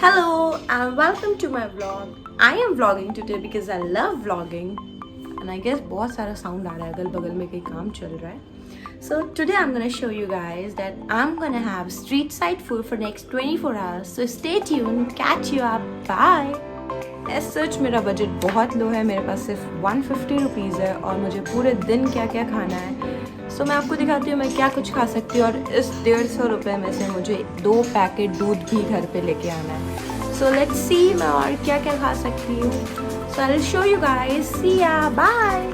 Hello and welcome to my vlog. I am vlogging today because I love vlogging and I guess बहुत सारा sound आ रहा है अगल बगल में कहीं काम चल रहा है. So today I'm gonna show you guys that I'm gonna have street side food for next 24 hours. So stay tuned, catch you up, bye. As such मेरा बजट बहुत लो है, मेरे पास सिर्फ 150 रुपीज़ है और मुझे पूरे दिन क्या क्या खाना है. सो मैं आपको दिखाती हूँ मैं क्या कुछ खा सकती हूँ और इस 150 रुपये में से मुझे 2 पैकेट दूध भी घर पे लेके आना है. सो लेट्स सी मैं और क्या क्या खा सकती हूँ. So I will show you guys. See ya, bye.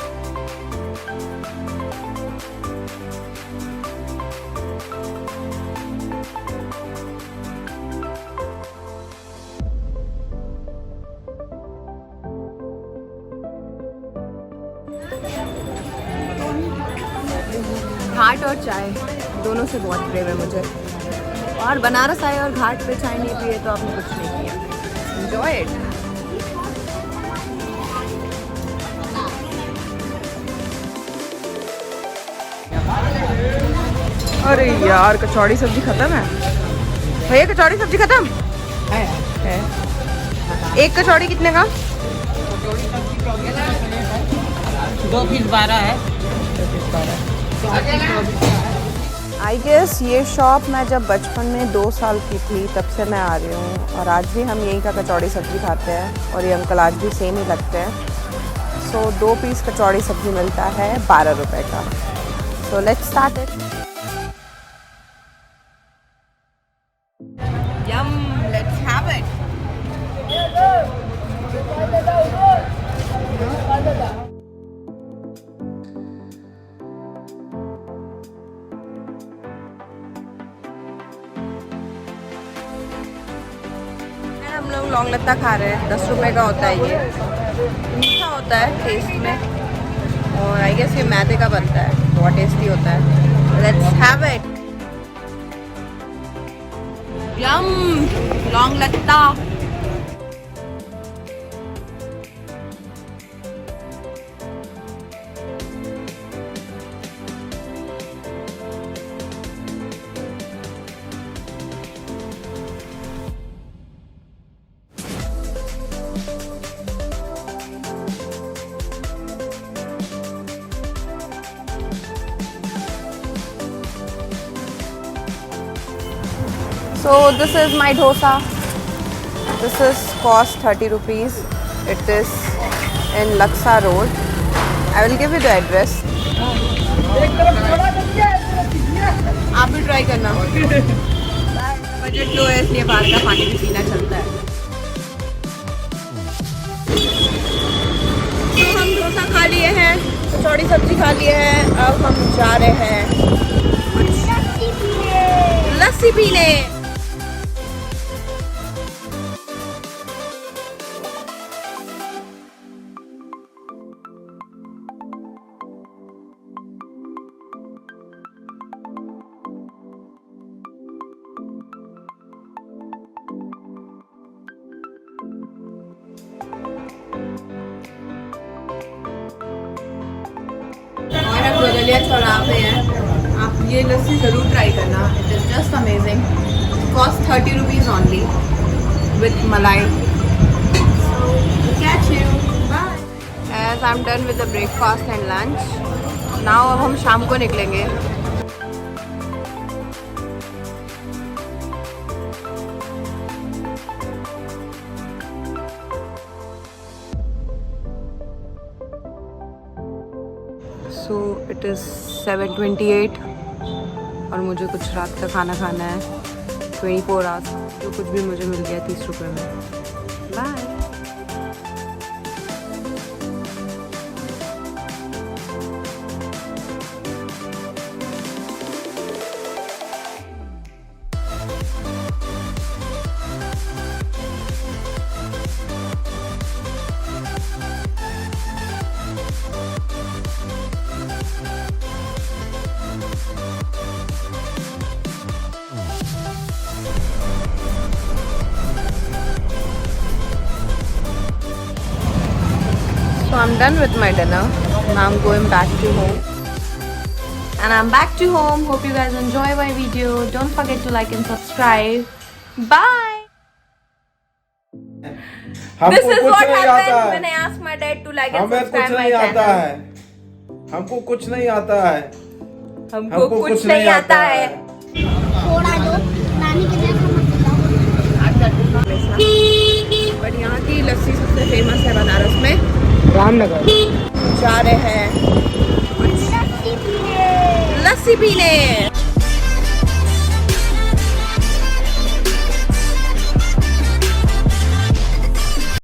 घाट और चाय दोनों से बहुत प्रेम है मुझे. और बनारस आए और घाट पे चाय नहीं पिए तो आपने कुछ नहीं किया. Enjoy it. अरे यार कचौड़ी सब्जी खत्म है भैया. कचौड़ी सब्जी खत्म है. एक कचौड़ी कितने का? 2 पीस 12 है. आई गेस ये शॉप मैं जब बचपन में 2 साल की थी तब से मैं आ रही हूँ और आज भी हम यहीं का कचौड़ी सब्ज़ी खाते हैं और ये अंकल आज भी सेम ही लगते हैं. सो 2 पीस कचौड़ी सब्ज़ी मिलता है 12 रुपए का. So let's start it. Yum, let's have it. हम लोग लौंग लत्ता खा रहे हैं. 10 रुपए का होता है ये. मीठा होता है टेस्ट में और आई गेस ये मैदे का बनता है. बहुत टेस्टी होता है. Let's have it. यम, लौंग लत्ता. So this is my dosa. This is cost 30 rupees. It is in Laksa Road. I will give you the address. आप भी ट्राई करना. बजट लो है इसलिए बाहर का पानी भी पीना चलता है. तो हम डोसा खा लिए हैं, कचौड़ी सब्जी खा लिए हैं. अब हम जा रहे हैं लस्सी पीने. चौराहे हैं. आप ये लस्सी ज़रूर ट्राई करना. It is just amazing. Cost 30 rupees only with malai. Catch you. Bye. As I am done with the breakfast and lunch. Now अब हम शाम को निकलेंगे. सो इट इज़ 7:28 और मुझे कुछ रात का खाना खाना है. 24 आवर्स जो कुछ भी मुझे मिल गया 30 रुपये में. Bye. So I'm done with my dinner. Now I'm going back to home. And I'm back to home. Hope you guys enjoy my video. Don't forget to like and subscribe. Bye! हमको This is कुछ what नहीं आता happens है। when I ask my dad to like and हमें subscribe कुछ my नहीं आता channel. है। हमको कुछ नहीं आता है। हमको कुछ नहीं आता है। थोड़ा दो नानी के जैसा मत बताओ। बट यहाँ की लस्सी सबसे फेमस है बनारस में। रामनगर जा रहे हैं लस्सी पीने। लस्सी पीने।